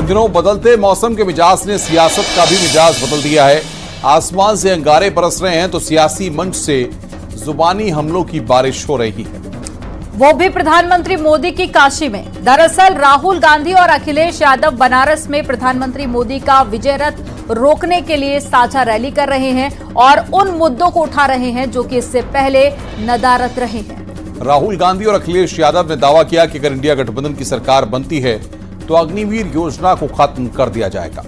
इन दिनों बदलते मौसम के मिजाज ने सियासत का भी मिजाज बदल दिया है। आसमान से अंगारे बरस रहे हैं तो सियासी मंच से जुबानी हमलों की बारिश हो रही है, वो भी प्रधानमंत्री मोदी की काशी में। दरअसल राहुल गांधी और अखिलेश यादव बनारस में प्रधानमंत्री मोदी का विजय रथ रोकने के लिए साझा रैली कर रहे हैं और उन मुद्दों को उठा रहे हैं जो कि इससे पहले नदारद रहे हैं। राहुल गांधी और अखिलेश यादव ने दावा किया कि अगर इंडिया गठबंधन की सरकार बनती है तो अग्निवीर योजना को खत्म कर दिया जाएगा।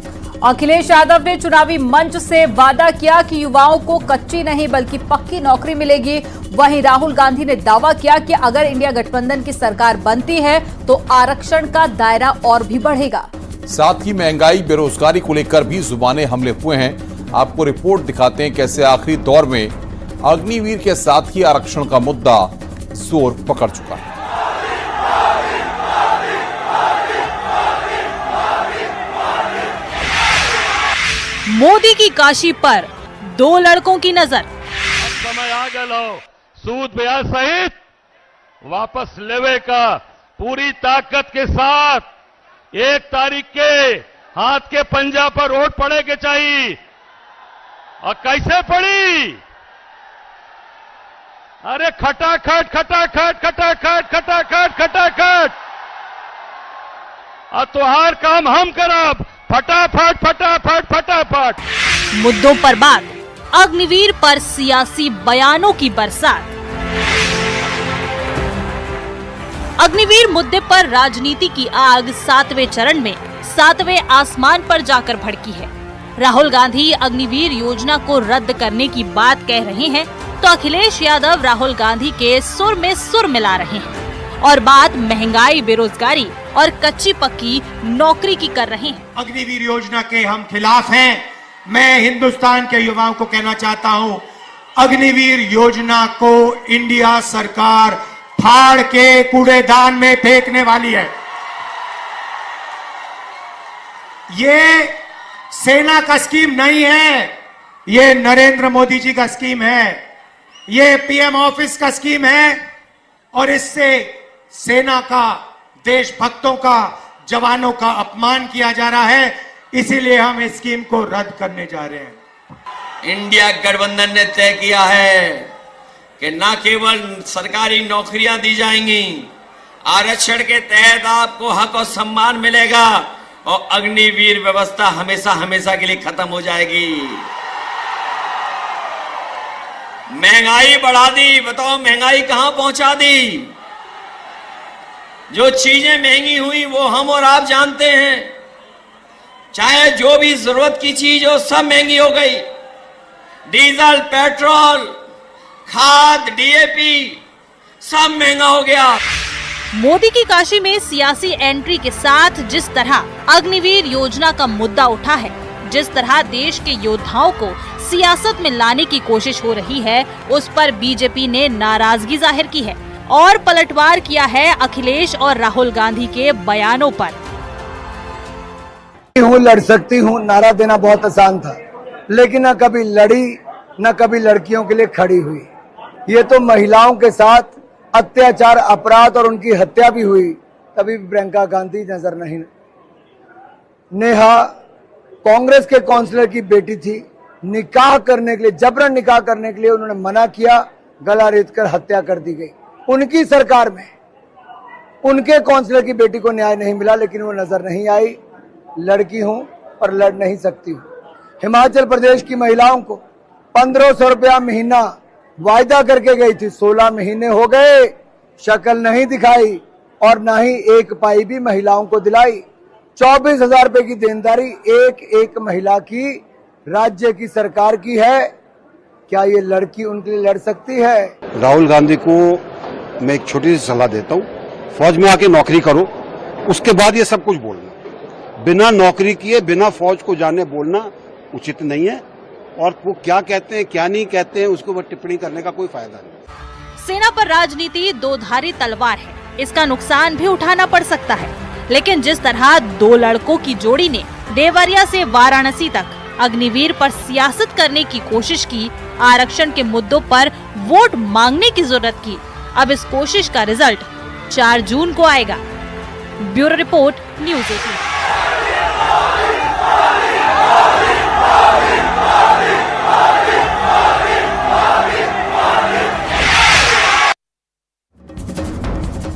अखिलेश यादव ने चुनावी मंच से वादा किया कि युवाओं को कच्ची नहीं बल्कि पक्की नौकरी मिलेगी। वहीं राहुल गांधी ने दावा किया कि अगर इंडिया गठबंधन की सरकार बनती है तो आरक्षण का दायरा और भी बढ़ेगा। साथ ही महंगाई बेरोजगारी को लेकर भी जुबाने हमले हुए हैं। आपको रिपोर्ट दिखाते हैं कैसे आखिरी दौर में अग्निवीर के साथ ही आरक्षण का मुद्दा जोर पकड़ चुका है। मोदी की काशी पर दो लड़कों की नजर। समय आ गया सूद ब्याज सहित वापस लेवे का पूरी ताकत के साथ 1 तारीख के हाथ के पंजा पर वोट पड़े के चाहिए। और कैसे पड़ी? अरे खटाखट खटाखट खटाखट खटाखट खटाखट। और तुहार काम हम करब फटाफट फटाफट फटाफट। मुद्दों पर बात, अग्निवीर पर सियासी बयानों की बरसात। अग्निवीर मुद्दे पर राजनीति की आग 7वें चरण में 7वें आसमान पर जाकर भड़की है। राहुल गांधी अग्निवीर योजना को रद्द करने की बात कह रहे हैं तो अखिलेश यादव राहुल गांधी के सुर में सुर मिला रहे हैं और बात महंगाई, बेरोजगारी और कच्ची पक्की नौकरी की कर रहे हैं। अग्निवीर योजना के हम खिलाफ हैं। मैं हिंदुस्तान के युवाओं को कहना चाहता हूं, अग्निवीर योजना को इंडिया सरकार फाड़ के कूड़ेदान में फेंकने वाली है। ये सेना का स्कीम नहीं है, ये नरेंद्र मोदी जी का स्कीम है, ये पीएम ऑफिस का स्कीम है और इससे सेना का, देशभक्तों का, जवानों का अपमान किया जा रहा है। इसीलिए हम इस स्कीम को रद्द करने जा रहे हैं। इंडिया गठबंधन ने तय किया है कि न केवल सरकारी नौकरियां दी जाएंगी, आरक्षण के तहत आपको हक और सम्मान मिलेगा और अग्निवीर व्यवस्था हमेशा हमेशा के लिए खत्म हो जाएगी। महंगाई बढ़ा दी, बताओ महंगाई कहां पहुंचा दी? जो चीजें महंगी हुई वो हम और आप जानते हैं। चाहे जो भी जरूरत की चीज हो सब महंगी हो गई। डीजल, पेट्रोल, खाद, डीएपी सब महंगा हो गया। मोदी की काशी में सियासी एंट्री के साथ जिस तरह अग्निवीर योजना का मुद्दा उठा है, जिस तरह देश के योद्धाओं को सियासत में लाने की कोशिश हो रही है, उस पर बीजेपी ने नाराजगी जाहिर की है और पलटवार किया है अखिलेश और राहुल गांधी के बयानों पर। लड़ सकती हूँ नारा देना बहुत आसान था, लेकिन न कभी लड़ी न कभी लड़कियों के लिए खड़ी हुई। ये तो महिलाओं के साथ अत्याचार, अपराध और उनकी हत्या भी हुई, तभी प्रियंका गांधी नजर नहीं। नेहा कांग्रेस के काउंसलर की बेटी थी, निकाह करने के लिए, जबरन निकाह करने के लिए उन्होंने मना किया, गला रेतकर हत्या कर दी गई। उनकी सरकार में उनके काउंसलर की बेटी को न्याय नहीं मिला, लेकिन वो नजर नहीं आई। लड़की हूं और लड़ नहीं सकती हूं। हिमाचल प्रदेश की महिलाओं को 1500 रुपया महीना वायदा करके गई थी, 16 महीने हो गए, शक्ल नहीं दिखाई और न ही एक पाई भी महिलाओं को दिलाई। 24,000 रुपए की देनदारी एक एक महिला की राज्य की सरकार की है। क्या ये लड़की उनके लिए लड़ सकती है? राहुल गांधी को मैं एक छोटी सी सलाह देता हूँ, फौज में आके नौकरी करो, उसके बाद ये सब कुछ बोलना। बिना नौकरी किए बिना फौज को जाने बोलना उचित नहीं है और वो क्या कहते हैं क्या नहीं कहते हैं उसको टिप्पणी करने का कोई फायदा नहीं। सेना पर राजनीति दो धारी तलवार है, इसका नुकसान भी उठाना पड़ सकता है। लेकिन जिस तरह दो लड़कों की जोड़ी ने देवरिया से वाराणसी तक अग्निवीर पर सियासत करने की कोशिश की, आरक्षण के मुद्दों पर वोट मांगने की जरूरत की, अब इस कोशिश का रिजल्ट 4 जून को आएगा। Bureau report, news 18।